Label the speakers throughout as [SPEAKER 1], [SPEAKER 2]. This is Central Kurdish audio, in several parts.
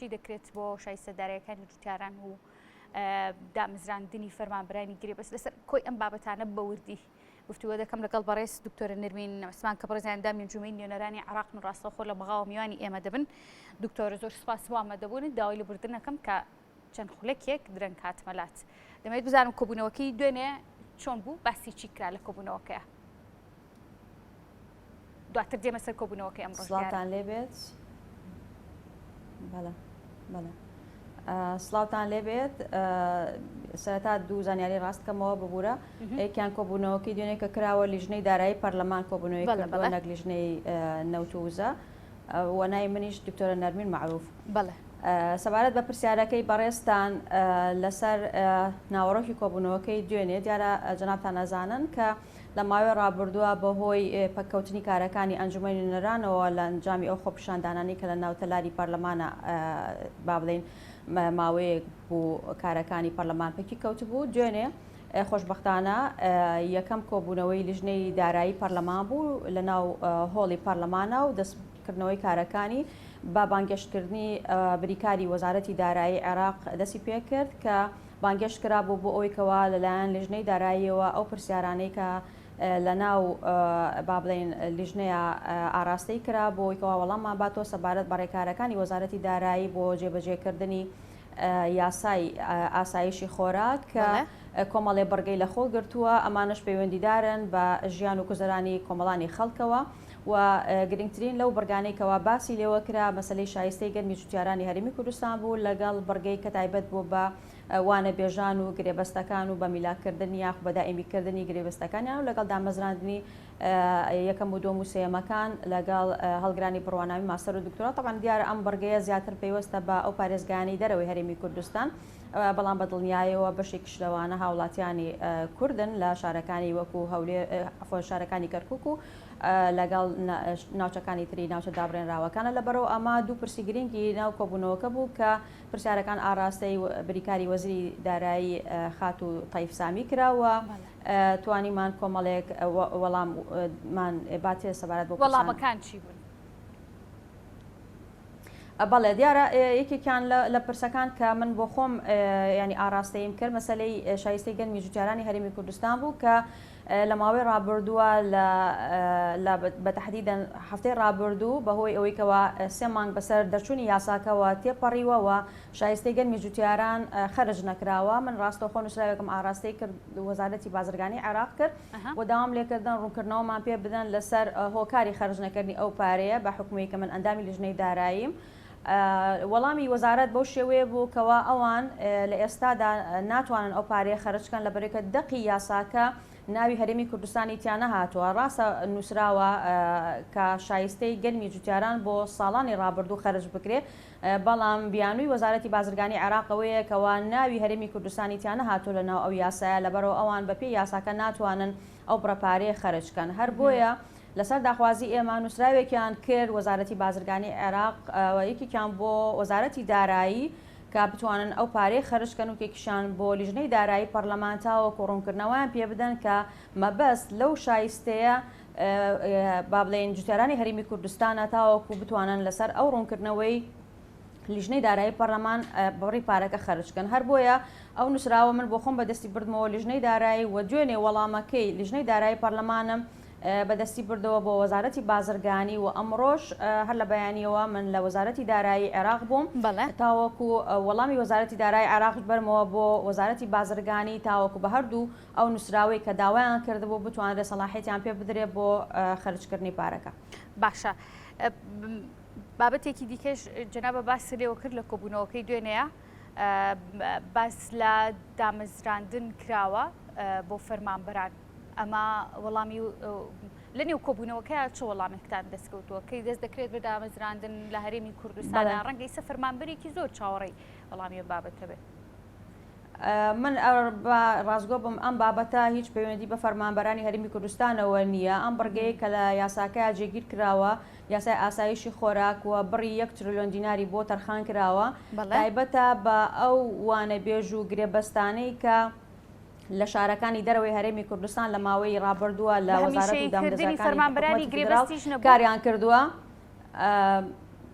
[SPEAKER 1] چی دەکرێت بۆ شایستەدارەکانی جوتیاران و دامەزراندنی فەرمانبەرانی گرێبەست لەسەر کۆی ئەم بابەتانە بە وردی گفتووە دەکەم لەگەڵ بەڕێز دکتۆرە نەرمین عوسمان کە بەڕێزیان دامی انجومەی نوێنەرانی عێراق و ڕاستەوخۆ لە بەغاوە میوانی ئێمە دەبن. دکتۆرە زۆر سوپاس بۆ ئامادەبوون داوای لەبوردنەکەم کە چەند خولەکێک درەنگ هاتمەلات. دەمەوێت بزانم کۆبوونەوەکەی دوێنێ چۆن بوو، باسی چی کرا لە کۆبوونەوەکەیە؟ دواتر دێمە سەر کۆبوونەوەکەی ئەمڕۆ.
[SPEAKER 2] سڵاوتان لێبێت. سڵاوتان لێبێت. سەرەتا دوو زانیاری ڕاستکەمەوە ببوورە. یەکیان کۆبوونەوەکەی دوێنێ کە کراوە لیژنەی دارایی پەرلەمان کۆبوونەوەی کردووە نەک لیژنەی نەوتووزە و نای منیش دکتۆرە نەرمین معروف.
[SPEAKER 1] بەڵێ.
[SPEAKER 2] سەبارەت بە پرسیارەکەی بەڕێستان لەسەر ناوەڕۆکی کۆبوونەوەکەی دوێنێ دیارە جەنابتان ئەزانن کە لە ماوەی ڕابردووە بەهۆی پەککەوتنی کارەکانی ئەنجومەی نوێنەرانەوە لە ئەنجامی ئەو خۆپیشاندانانی کە لە ناوتەلاری پەرلەمانە با بڵێن ماوەیەک بوو کارەکانی پەرلەمان پەکی کەوت بوو. دوێنێ خۆشبەختانە یەکەم کۆبوونەوەی لیژنەی دارایی پەرلەمان بوو لە ناو هۆڵی پەرلەمانە و دەستکردنەوەی کارەکانی با بانگەشتکردنی بریکاری وەزارەتی دارایی عێراق دەستی پێ کرد کە بانگەشت کرا بوو بۆ ئەوەی کەوا لەلایەن لیژنەی داراییەوە ئەو پرسیارانەی کە لە ناو با بڵێن لیژنەیە ئاراستەی کرا بۆ ئەوەیکەوە وەڵاممان باتەوە سەبارەت بە ڕێکارەکانی وەزارەتی دارایی بۆ جێبەجێکردنی یاسای ئاسایشی خۆراک کە کۆمەڵێ بەرگەی لە خۆ گرتووە. ئەمانش پەیوەندیدارن بە ژیان و گوزەرانی کۆمەڵانی خەڵکەوە و گرنگترین لەو بەرگانەی باسی لێوە کرا مەسلەی شایستەی گەرمی جوتیارانی هەرێمی کوردستان بوو لەگەڵ بەرگەی کە تایبەت بوو بە وانە بێژان و گرێبەستەکان و بە میلاکردنی یاخ بە دائیمیکردنی گرێبەستەکانیان و لەگەڵ دامەزراندنی یەکەم و دۆم و سێمەکان لەگەڵ هەڵگرانی بڕواناوی ماستەر و دکتۆرا. طبعاً دیارە ئەم بەرگەیە زیاتر پێوەستە بە ئەو پارێزگانی دەرەوەی هەرێمی کوردستان بەڵام بە دڵنیایەوە بەشێکی شلەوانە هاوڵاتیانی کوردن لە شارەکانی وەکو هەولێر شارەکانی کەرکووک و لەگەڵ ناوچەکانی تری ناوچە دابڕێنراوەکانە. لەبەرەوە ئەمە دوو پرسی گرنگی ناو کۆبوونەوەکە بوو کە پرسیارەکان ئاراستەی بریکاری وەزیری دارایی خات و تایف سامی کراوە توانیمان کۆمەڵێک وەڵاممان باتێ سەبارەت بۆ
[SPEAKER 1] وەڵامەکان چی بوون؟
[SPEAKER 2] بەڵێ دیارە یەکێکیان لە پرسەکان کە من بۆ خۆم ینی ئاراستەیم کرد مەسلەی شایستەی گەرمی جوتیارانی هەرێمی کوردستان بوو کە لە ماوەی ڕابردووە بە تەحدیدەن هەفتەی ڕابردوو بەهۆی ئەوەی کەوا 3 مانگ بەسەر دەرچوونی یاساکەوە تێپەڕیوەوە شایستەی گەرمی جوتیاران خەرج نەکراوە. من ڕاستەوخۆ نووسراوێکم ئاراستەی کرد وەزارەتی بازرگانی عێراق کرد و داوام لێکردن ڕوونکردنەوەمان پێ بدەن لەسەر هۆکاری خەرج نەکردنی ئەو پارەیە بە حکومەی کە من ئەندامی لیژنەی داراییم. وەڵامی وەزارەت بەو شێوەیە بوو کەوا ئەوان لە ئێستادا ناتوانن ئەو پارەیە خەرجکەن لەبەرێکە دەقی یاساکە ناوی هەرێمی کوردستانی تیانە هاتووە. ڕاستە نووسراوە کە شایستەی گەرمی جوتیاران بۆ ساڵانی ڕابردوو خەرج بکرێت بەڵام بیانووی وەزارەتی بازرگانی عێراقەوەیە کەوا ناوی هەرێمی کوردستانی تیانە هاتوو لە ناو ئەو یاسایە لەبەرەوە ئەوان بەپێی یاساکە ناتوانن ئەو بڕەپارەیە خەرجکەن. هەر بۆیە لەسەر داخوازی ئێمە نووسراوێکیان کرد وەزارەتی بازرگانی عێراق یەکێکیان بۆ وەزارەتی دارایی کە بتوانن ئەو پارەی خەرجکەن و کێکیشان بۆ لیژنەی دارایی پەرلەمان تاوەکو ڕوونکردنەوەیان پێ بدەن کە مەبەست لەو شایستەیە با بڵێن جوتیارانی هەرێمی کوردستانە تاوەکو بتوانن لەسەر ئەو ڕوونکردنەوەی لیژنەی دارایی پەرلەمان بڕی پارەکە خەرجکەن. هەر بۆیە ئەو نووسراوە من بۆ خۆم بەدەستی بردمەوە لیژنەی دارایی و دوێنێ وەڵامەکەی لیژنەی دارایی پەرلەمانم بەدەستی بردەوە بۆ وەزارەتی بازرگانی و ئەمڕۆژ هەر لە بەیانیەوە من لە وەزارەتی دارایی عێراق بووم تاوەکو وەڵامی وەزارەتی دارایی عێراق بەرمەوە بۆ وەزارەتی بازرگانی تاوەکو بە هەردوو ئەو نووسراوی کە داوایان کردبوو بتوانێت سەلاحیەتیان پێ بدرێت بۆ خەرجکردنی پارەکە.
[SPEAKER 1] باشە. بابەتێکی دیکەش جەنابە باسی لێوە کرد لە کۆبوونەوەکەی دوێنەیە باس لە دامەزراندن کراوە بۆ فەرمانبەران. ئەمە وەڵامی لە نێو کۆبوونەوەکەیە چ وەڵامێکتان دەستکەوتووە کەی دەست دەکرێت بە دامەزراندن لە هەرێمی کوردستانە ڕەنگە ئیسە فەرمانبەرێکی زۆر چاوەڕێی وەڵامی بابەتە بێت.
[SPEAKER 2] من ڕازگۆ بم ئەم بابەتە هیچ پەیوەندی بە فەرمانبەرانی هەرێمی کوردستانەوە نییە. ئەم بڕگەیە کە لە یاساکەیە جێگیر کراوە یاسای ئاسایشی خۆراک و بڕی 1 تریلیۆن دیناری بۆ تەرخان کراوە تایبەتە بە ئەو وانە بێژ و گرێبەستانەی کە لە شارەکانی دەرەوەی هەرێمی کوردستان لە ماوەی ڕابردووە لە وەزارەت و دامدەزەکانی
[SPEAKER 1] فەرمانبەرانی گرێبەستیش
[SPEAKER 2] کاریان کردووە.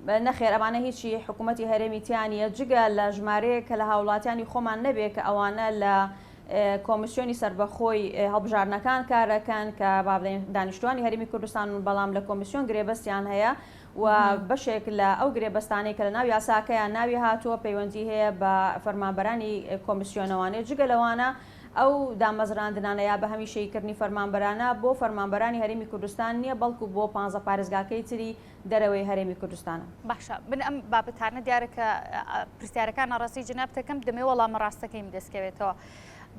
[SPEAKER 2] نەخێر ئەمانە هیچی حکوومەتی هەرێمیتیانە جگە لە ژمارەیە کە لە هاوڵاتیانی خۆمان نەبێت کە ئەوانە لە کۆمیسیۆنی سربەخۆی هەڵبژارنەکان کارەکەن کە بابلین دانیشتوانی هەرمی کوردستان بەڵام لە کۆمیسیۆن گرێبەستیان هەیە و بەشێک لە ئەو گرێبەستانەی کە لە ناو یاساکەیان ناوی هاتووە پەیوەندی هەیە بە فەرمانبەرانی کۆمیسیۆنەوانێت جگە لەوانە ئەو دامەزراندنانە یا بە هەمیشەیکردنی فەرمانبەرانە بۆ فەرمانبەرانی هەرێمی کوردستان نییە بەڵکو بۆ 15 پارێزگاکەی تری دەرەوەی هەرێمی کوردستانە.
[SPEAKER 1] باشە بن ئەم بابەتانە دیارەکە پرسیارەکان ئاڕاستی جنابتەکەم دەمێ وەڵامە ڕاستەکەیم دەستکەوێتەوە.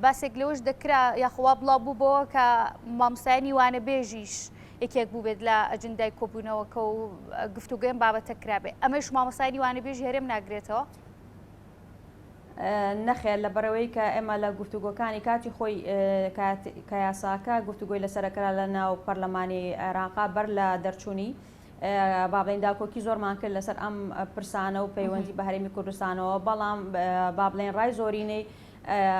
[SPEAKER 1] باسێک لەوەش دەکرا یاخوا بڵاو بووبەوە کە مامۆستایانی وانە بێژیش یەکێک بوو بێت لە ئەجندای کۆبوونەوەکە و گفتوگەیان بابەتە کرابێ ئەمەش مامۆستایانی وانە بێژی هەرێم ناگرێتەوە؟
[SPEAKER 2] نەخێر لەبەرەوەی کە ئێمە لە گفتوگۆکانی کاتی خۆی کە یاساکە گفتوگۆی لەسەرەکەرا لە ناو پەرلەمانی عێراقا بەر لە دەرچوونی بابلین داکۆکی زۆرمان کرد لەسەر ئەم پرسانە و پەیوەندی بە هەرێمی کوردستانەوە بەڵام بابلین ڕای زۆرینەی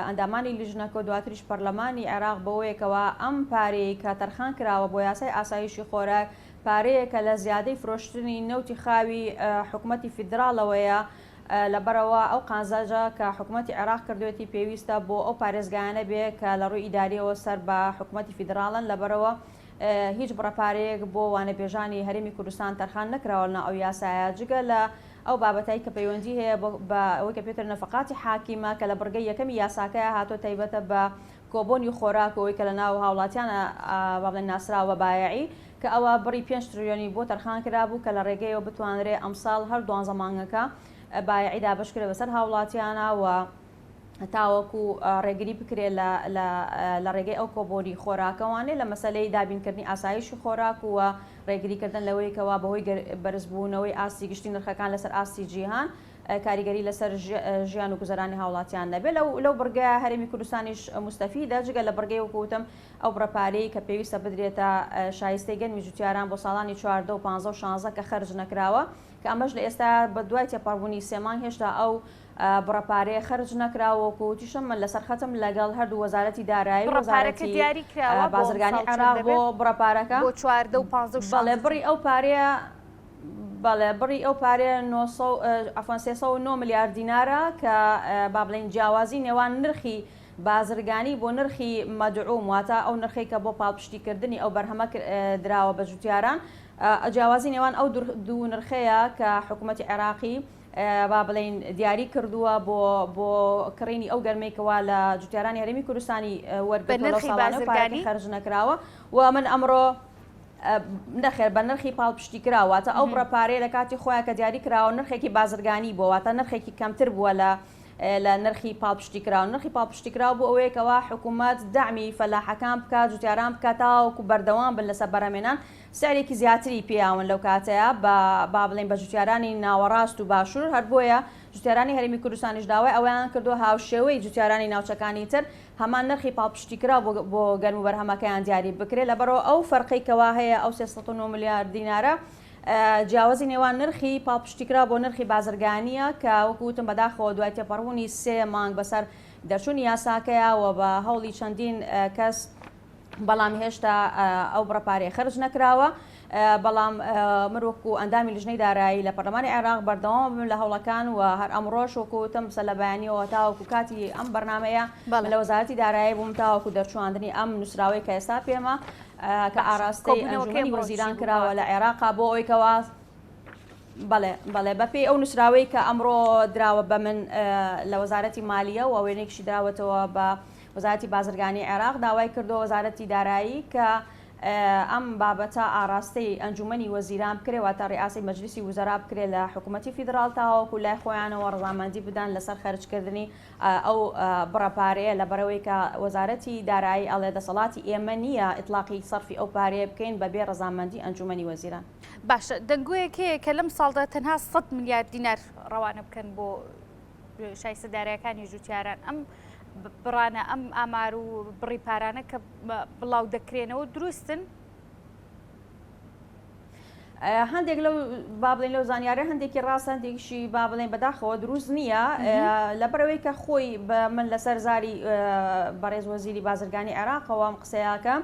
[SPEAKER 2] ئەندامانی لیژنەکە و دواتریش پەرلەمانی عێراق بەوەیەکەوە ئەم پارەی کە تەرخان کراوە بۆ یاسای ئاسایشی خۆراک پارەیەکە لە زیادەی فرۆشتنی نەوتی خاوی حکوومەتی فیدراڵەوەیە لەبەرەوە ئەو قازاجە کە حکوومەتی عێراق کردوێتی پێویستە بۆ ئەو پارێزگایانە بێ کە لە ڕووی ئیداریەوە سەر بە حکوومەتی فیدراڵن لەبەرەوە هیچ بڕەپارەیەک بۆ وانەبێژانی هەرێمی کوردستان تەرخان نەکراوەنە ئەو یاسایە جگە لە ئەو بابەتایی کە پەیوەندی هەیە بە ئەوەی کە پێتر نەفقاتی حاکیمە کە لە بڕگەی یەکەمی یاساکەیە هاتۆ تایبەتە بە کۆبوونی خۆراکەوەی کە لە ناو هاوڵاتیانە بابلێن ناسراوە بایعی کە ئەوە بڕی 5 تریلیۆنی بۆ تەرخان کرابوو کە لە ڕێگەیەوە بتوانرێ ئەمساڵ هەر 12 مانگەکە بایعیدا بەشکرێ بەسەر هاوڵاتیانە و تاوەکو ڕێگری بکرێت لە ڕێگەی ئەو کۆبۆری خۆراکەوانێ لە مەسلەی دابینکردنی ئاسایشی خۆراک و ڕێگریکردن لەوەیکەوە بەهۆی بەرزبوونەوەی ئاستی گشتی نرخەکان لەسەر ئاستی جیهان کاریگەری لەسەر ژیان و گوزەرانی هاوڵاتیان نەبێت لەو بڕگە هەرێمی کوردستانیش مستەفیدە جگە لە بڕگەی وەکوتم ئەو بڕەپارەی کە پێویستە بدرێتە شایستەی گەنمی جوتیاران بۆ ساڵانی 14 و 15 و 16 کە خەرج نەکراوە کە ئەمەش لە ئێستا بە دوای تێپەڕبوونی سێمان هێشتا ئەو بڕەپارەیە خەرج نەکراوەکو وتیشم من لەسەر خەتم لەگەڵ هەردوو وەزارەتی دارایی
[SPEAKER 1] وەزارەتی دیاری کراوە
[SPEAKER 2] بازرگانی عێراق بۆ بڕەپارەکە
[SPEAKER 1] بۆ 14 و 15
[SPEAKER 2] بەڵێ بڕی ئەو پارەیە بەڵێ بڕی ئەو پارەیە 309 میلیارد دینارە کە با بڵێن جیاوازی نێوان نرخی بازرگانی بۆ نرخی مەدعوم واتە ئەو نرخی کە بۆ پاڵپشتیکردنی ئەو بەرهەمە دراوە بە جوتیاران جیاوازی نێوان ئەو دوو نرخەیە کە حکوومەتی عێراقی با بڵێن دیاری کردووە بۆ کڕینی ئەو گەرمێکەوە لە جوتیارانی هەرێمی کوردستانی وەرگرتووە ساڵانە پارەکەی خەرج نەکراوە و من ئەمڕۆ نەخێر بە نرخی پاڵپشتی کراواتە ئەو بڕەپارەیە لە کاتی خۆیان کە دیاری کراوە نرخێکی بازرگانی بۆ واتە نرخێکی کەمتر بووە لە نرخی پاڵپشتی کراوە نرخی پاڵپشتی کراوە بۆ ئەوەیەکەوە حکوومەت دامی فەلاحەکان بکات جوتیاران بکاتەوەکو بەردەوام بن لەسەر بەرهەمێنان سعرێکی زیاتری پێیاون لەو کاتەیە با بڵێن بە جوتیارانی ناوەڕاست و باشوور هەر بۆیە جوتیارانی هەرێمی کوردستانیش داوای ئەویان کردو هاوشێوەی جوتیارانی ناوچەکانی تر هەمان نرخی پاڵپشتی کرا بۆ گەرم و بەرهەمەکەیان دیاری بکرێت لەبەرەوە ئەو فەرقێکەوە هەیە ئەو 309 میلیارد دینارە جیاوازی نێوان نرخی پاڵپشتیکرا بۆ نرخی بازرگانیە کە وەکوتم بەداخەوە دوای تێپەڕبوونی 3 مانگ بەسەر دەرچوونی یاساکەیەوە بە هەوڵی چەندین کەس بەڵام هێشتا ئەو بڕەپارەیە خەرج نەکراوە بەڵام مروکو ئەندامی لیژنەی دارایی لە پەرلەمانی عێراق بەردەوام بن لە هەوڵەکان و هەر ئەمڕۆژ وەکوتم سە لە بەیانیەوە تاوەکو کاتی ئەم بەرنامەیە لە وەزارەتی دارایی بووم تاوەکو دەرچوواندنی ئەم نووسراوەی کە ئێستا پێمە کە ئاراستەی ئەنجومەنی وەزیران کراوە لە عێراقا بۆ ئەوەیکەوە بەڵێ بەپێی ئەو نووسراوەی کە ئەمڕۆ دراوە بە من لە وەزارەتی مالیە و وێنێکشی دراوەتەوە بە وەزارەتی بازرگانی عێراق داوای کردو وەزارەتی دارایی کە ئەم بابەتە ئاراستەی ئەنجومەنی وەزیران بکرێ تا ڕێئاسی مەجلیسی وزەرا بکرێ لە حکوومەتی فیدراڵ تاوەکو لای خۆیانەوە ڕەزامەندی بدەن لەسەر خەرجکردنی ئەو بڕەپارەیە لە بەرەوەی کە وەزارەتی دارایی ئەڵێ دەسەڵاتی ئێمە نییە ئیطلاقی سەرفی ئەو پارەیە بکەین بەبێ ڕەزامەندی ئەنجومەنی وەزیران.
[SPEAKER 1] باشە دەنگوویەکەیە کە لەم ساڵدا تەنها 100 میلیارد دینار ڕەوانە بکەن بۆ شایستە دارایەکانی جوتیاران ئەم بڕانە ئەم ئامار و بڕی پارانە کە بڵاو دەکرێنەوە دروستن؟
[SPEAKER 2] هەندێک لەو با بڵێن لەو زانیارە هەندێکی ڕاست هەندێکیشی با بڵێن بەداخەوە دروست نییە لەبەرەوەی کە خۆی من لەسەر زاری بەڕێز وەزیری بازرگانی عێراقەوە ئەم قسەیەکە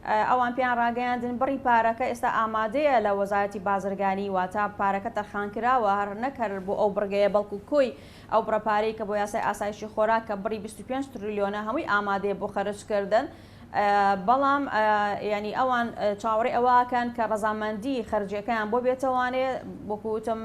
[SPEAKER 2] ئەوان پێیان ڕاگەیاندن بڕی پارەکە ئێستا ئامادەیە لە وەزارەتی بازرگانی واتە پارەکە تەرخان کراوە هەر نەکرد بۆ ئەو بڕگەیە بەڵکو کۆی ئەو بڕەپارەی کە بۆ یاسای ئاسایشی خۆراک کە بڕی 25 تریلیۆنە هەمووی ئامادەیە بۆ خەرجکردن. بەڵام ینی ئەوان چاوەڕێی ئەوەکەن کە ڕەزامەندی خەرجیەکەیان بۆ بێتەوانێ بۆکوتم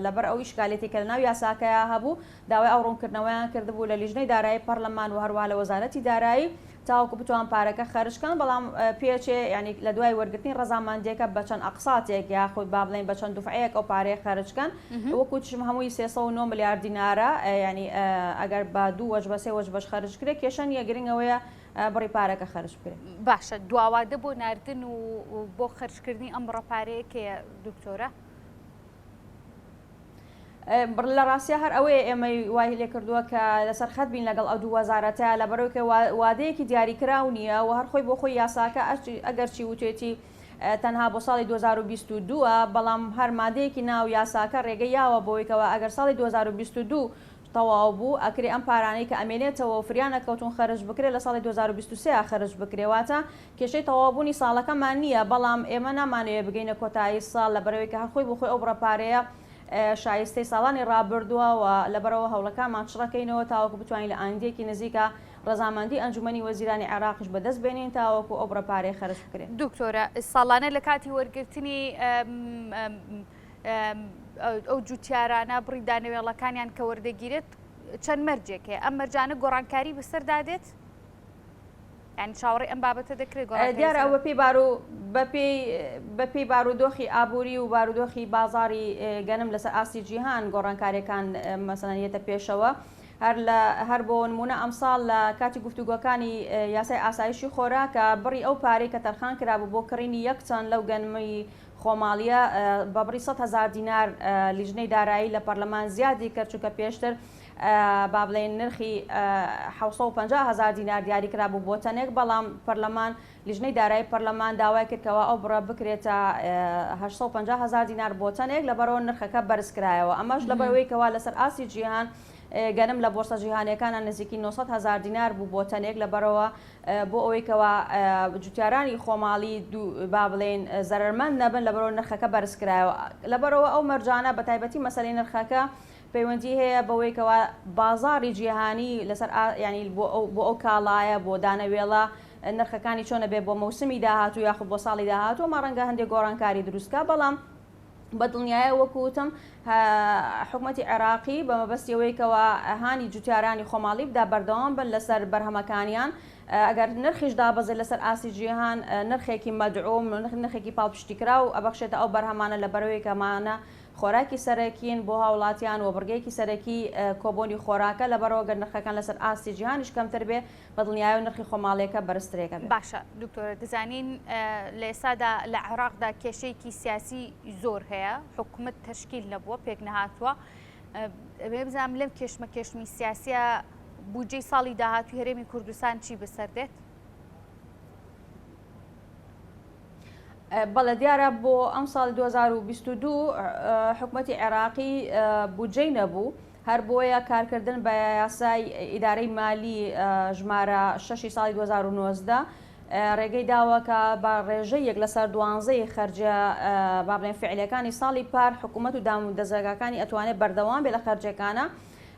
[SPEAKER 2] لەبەر ئەو ئیشکالێتی کە لەناو یاساکەیە هەبوو داوای ئەو ڕوونکردنەوەیان کردبوو لە لیژنەی دارایی پەرلەمان و هەروە لە وەزارەتی دارایی تاوەکو بتوان پارەکە خەرجکەن بەڵام پێچێ ینی لە دوای وەرگرتنی ڕەزامەندیەکە بە چەند ئەقساتێک یاخود با بڵێن بە چەند دوفعەیەک ئەو پارەیە خەرجکەن وەکو چشم هەمووی 309 میلیارد دینارە ینی ئەگەر بە دوو وەج بە سێ وەج بەش خەرجکرێت کێشەن یە گرنگەوەیە بڕی پارەکە خەرج بکرێت.
[SPEAKER 1] باشە دواوادە بۆ ناردن و بۆ خەرجکردنی ئەم بڕەپارەیە کێ دکتۆرە؟
[SPEAKER 2] لە ڕاستیە هەر ئەوەیە ئێمەی وای لێ کردووە کە لەسەر خەت بین لەگەڵ ئەو دوو وەزارەتە لە بەرەوەی کە وادەیەکی دیاریکراو نییە و هەر خۆی بۆ خۆی یاساکە ئەگەرچی وتێتی تەنها بۆ ساڵی 2022 بەڵام هەر مادەیەکی ناو یاساکە ڕێگەی یاوە بۆیکەوە ئەگەر ساڵی 2022 تەواو بوو ئەکرێ ئەم پارانەی کە ئەمێنێتەوە فریانە کەوتون خەرج بکرێت لە ساڵی 2023 خەرج بکرێواتە کێشەی تەوابوونی ساڵەکەمان نییە بەڵام ئێمە نامانەوێت بگەینە کۆتایی ساڵ لە بەرەوەی کە هەرخۆی بۆ خۆی ئەو بڕەپارەیە شایستەی ساڵانی ڕابردووە و لەبەرەوە هەوڵەکانمان چڕەکەینەوە تاوەکو بتوانین لە ئایندێکی نزیکە ڕەزامەندی ئەنجومەنی وەزیرانی عێراقیش بەدەست بێنین تاوەکو ئەو بڕەپارەی خەرج بکرێت.
[SPEAKER 1] دکتۆرە ساڵانە لە کاتی وەرگرتنی ئەو جوتیارانە بڕی دانەوێڵەکانیان کە وەردەگیرێت چەند مەرجێکێ ئەم مەرجانە گۆڕانکاری بەسەردادێت؟ یعنی چاوەڕێی ئەم بابەتە دەکرێت
[SPEAKER 2] دیارە ئەوە پێی بەپێی بارودۆخی ئابووری و بارودۆخی بازاری گەنم لەسەر ئاسی جیهان گۆڕانکاریەکان مەسەڵەنیەتە پێشەوە هەر بۆ نمونە ئەمساڵ لە کاتی گفتوگۆکانی یاسای ئاسایشی خۆراکە بڕی ئەو پارەی کە تەرخان کرابوو بۆ کڕینی یەک چەند لەو گەنمەی خۆماڵیە بە بڕی 100,000 دینار لیژنەی دارایی لە پەرلەمان زیادی کرد چونکە پێشتر با بڵێن نرخی 750,000 دینار دیاری کرابوو بۆ تەنێک بەڵام پەرلەمان لیژنەی دارایی پەرلەمان داوای کردکەوە ئەو بڕە بکرێتە 850,000 دینار بۆ تەنێک لەبەرەوە نرخەکە بەرزکرایەوە ئەمەش لەبەرەوەی کەوا لەسەر ئاسی جیهان گەنم لە بۆرسە جیهانیەکانە نزیکی 900,000 دینار بوو بۆ تەنێک لەبەرەوە بۆ ئەوەی کەوا جوتیارانی خۆماڵی با بڵێن زەرمەند نەبن لەبەرەوە نرخەکە بەرزکرایەوە لەبەرەوە ئەو مەرجانە بە تایبەتی مەسەلەی نرخەکە پەیوەندی هەیە بەوەی کەوا بازاری جیهانی لەسەر ینی بۆ ئەو کاڵایە بۆ دانەوێڵە نرخەکانی چۆنە بێ بۆ مەوسمی داهاتوو یاخود بۆ ساڵی داهاتوو ما ڕەنگە هەندێک گۆڕانکاری دروستکە بەڵام بەدڵنیایە وەکوتم حکوومەتی عێراقی بە مەبەستیەوەیکەوە هانی جوتیارانی خۆماڵی بدا بەردەوام بن لەسەر بەرهەمەکانیان ئەگەر نرخیش دابەزێت لەسەر ئاسی جیهان نرخێکی مەدعوم نرخێکی پاڵپشتیکرا و ئەبەخشێتە ئەو بەرهەمانە لە بەرەوەی کەمانە خۆراکی سەرەکیین بۆ هاوڵاتیان و بڕگەیەکی سەرەکی کۆبوونی خۆراکە لەبەرەوە گەر نرخەکان لەسەر ئاستی جیهانیش کەمتر بێ بەدڵنیایە و نرخی خۆماڵیەکە بەرزترێکە بێت.
[SPEAKER 1] باشە دکتۆرە دەزانین لە ئێستادا لە عێراقدا کێشەیەکی سیاسی زۆر هەیە حکوومەت تەشکیل نەبووە پێک نەهاتووە بزانم لەم کێشمە سیاسیە بودجەی ساڵی داهاتووی هەرێمی کوردستان چی بەسەردێت؟
[SPEAKER 2] بەڵێ دیارە بۆ ئەم ساڵی 2022 حکوومەتی عێراقی بودجەی نەبوو هەر بۆیە کارکردن بە یاسای ئیدارەی مالی ژمارە 6 ساڵی 2019 ڕێگەی داوەکە بە ڕێژەیەک لەسەر 12 خەرجە با بڵێن فعلیەکانی ساڵی پار حکوومەت و دامودەزەکانی ئەتوانێت بەردەوام بێ لە خەرجەکانە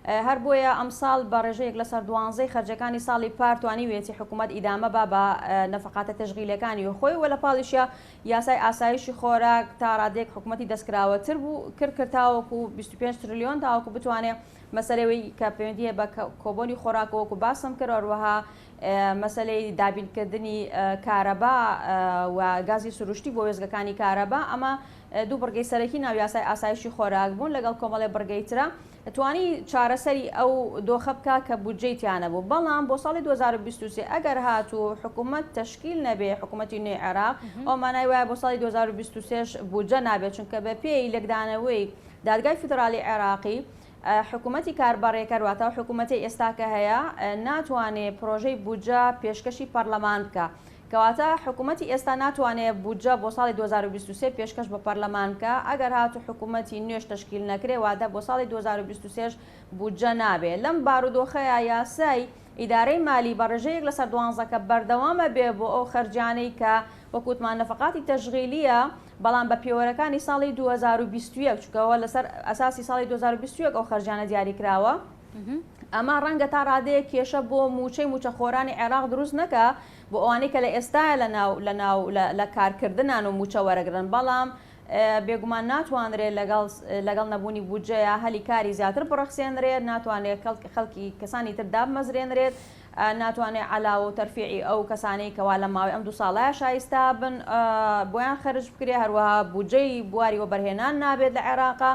[SPEAKER 2] هەر بۆیە ئەمساڵ بە ڕێژەیەک لەسەر 12 خەرجەکانی ساڵی پار توانیوێتی حکوومەت ئیدامە بە نەفقاتە تەشغیلەکانی خۆی وە لە پاڵیشە یاسای ئاسایشی خۆراک تا ڕادێک حکوومەتی دەستکراوەتر بوو کردتاوەکو 25 تریلیۆن تاوەکو بتوانێت مەسەلەوەی کە پەیوەندیە بە کۆبوونی خۆراکەوەکو باسم کرد هەروەها مەسەلەی دابینکردنی کارەبا و گازی سروشتی بۆ وێزگەکانی کارەبا ئەمە دوو بڕگەی سەرەکی ناو یاسای ئاسایشی خۆراک بوون لەگەڵ کۆمەڵێ بڕگەیترە توانی چارەسەری ئەو دۆخە بکە کە بودجەیتیانە بوو بەڵام بۆ ساڵی 2023 ئەگەر هاتوو حکوومەت تەشکیل نەبێ حکوومەتی نوێی عێراق ئەو مانای وایە بۆ ساڵی 2023 بودجە نابێت چونکە بە پێی لەگدانەوەی دادگای فیدرالی عێراقی حکوومەتی کاربڕێکە واتە حکوومەتی ئێستاکە هەیە ناتوانێت پرۆژەی بودجە پێشکەشی پەرلەمان بکە کەواتە حکوومەتی ئێستا ناتوانێت بودجە بۆ ساڵی 2023 پێشکەش بە پەرلەمانکە ئەگەر هاتو حکوومەتی نوێش تەشکیل نەکرێ واتە بۆ ساڵی 2023 بودجە نابێت لەم بارودۆخەیە یاسای ئیدارەی مالی بە ڕێژەیەک لەسەر دوانزەکە بەردەوامە بێ بۆ ئەو خەرجانەی کە وەکوتمان نەفقاتی تەشغیلیە بەڵام بە پێوەرەکانی ساڵی 2021 چکەوە لەسەر ئەساسی ساڵی 2021 ئەو خەرجانە دیاری کراوە. ئەمە ڕەنگە تا ڕادەیە کێشە بۆ موچە خۆرانی عێراق دروست نەکە بۆ ئەوانەی کە لە ئێستاە لە کارکردنان و موچە وەرەگرن، بەڵام بێگومان ناتوانرێت لەگەڵ نەبوونی بودجەیە هەلی کاری زیاتر بڕەخسێنرێت، ناتوانێت خەڵکی کەسانی تر دابمەزرێنرێت، ناتوانێت علاوە و تەرفیعی ئەو کەسانەی کەوا لە ماوەی ئەم 2 ساڵایە شایستا بن بۆیان خەرج بکرێ، هەروەها بودجەی بواری وەبەرهێنان نابێت لە عێراقا،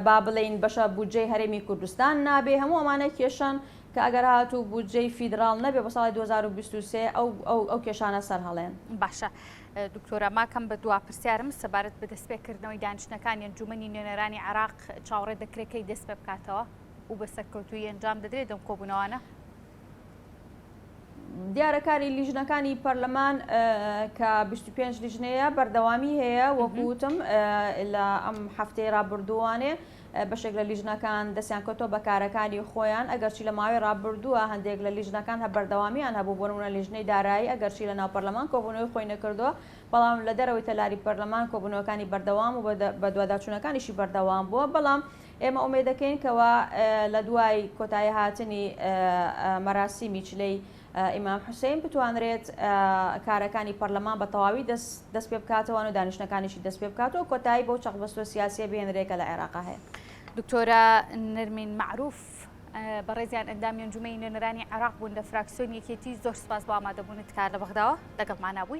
[SPEAKER 2] با بڵین بەشە بودجەی هەرێمی کوردستان نابێ، هەموو ئەمانە کێشن کە ئەگەر هاتوو بودجەی فیدراڵ نەبێ بە ساڵی 2023 ئەو کێشانە سەر هەڵێن.
[SPEAKER 1] باشە دکتۆرە ماکەم بە دوا پرسیارم سەبارەت بە دەستپێکردنەوەی دانیشتەکانی ئەنجومەنی نوێنەرانی عێراق چاوەڕێ دەکرێتکەی دەست پێ بکاتەوە و بە سەرکەوتووی ئەنجام دەدرێت دەم کۆبوونەوەانە؟
[SPEAKER 2] دیارە کاری لیژنەکانی پەرلەمان کە 25 لیژنەیە بەردەوامی هەیە، وەکوتم لە ئەم هەفتەی ڕابردووانێ بەشێک لە لیژنەکان دەستیان کۆتۆ بە کارەکانی خۆیان، ئەگەرچی لە ماوەی ڕابردووە هەندێک لە لیژنەکان هە بەردەوامیان هەبوو بۆ نمونە لیژنەی دارایی، ئەگەرچی لە ناو پەرلەمان کۆبوونەوەی خۆی نەکردووە، بەڵام لە دەرەوەی تەلاری پەرلەمان کۆبوونەوەکانی بەردەوام و بە دوواداچوونەکانیشی بەردەوام بووە، بەڵام ئێمە ئومێد دەکەین کەوا لە دوای کۆتایی هاتنی مەراسیمی چلەی ئیمام حوسێن بتوانرێت کارەکانی پەرلەمان بە تەواوی دەست پێ بکاتەوە و دانیشتەکانیشی دەست پێ بکاتەوە، کۆتایی بەو چەقبەستۆ سیاسیە بهێنرێکە لە عێراقا هەیە.
[SPEAKER 1] دکتۆرە نەرمین معروف بەڕێزیان ئەندامی ئەنجومەنی نوێنەرانی عێراق بوون لە فراکسیۆن یەکێتی، زۆر سپاس بۆ ئامادەبوونت کار لە بەغداوە لەگەڵمان بوویت.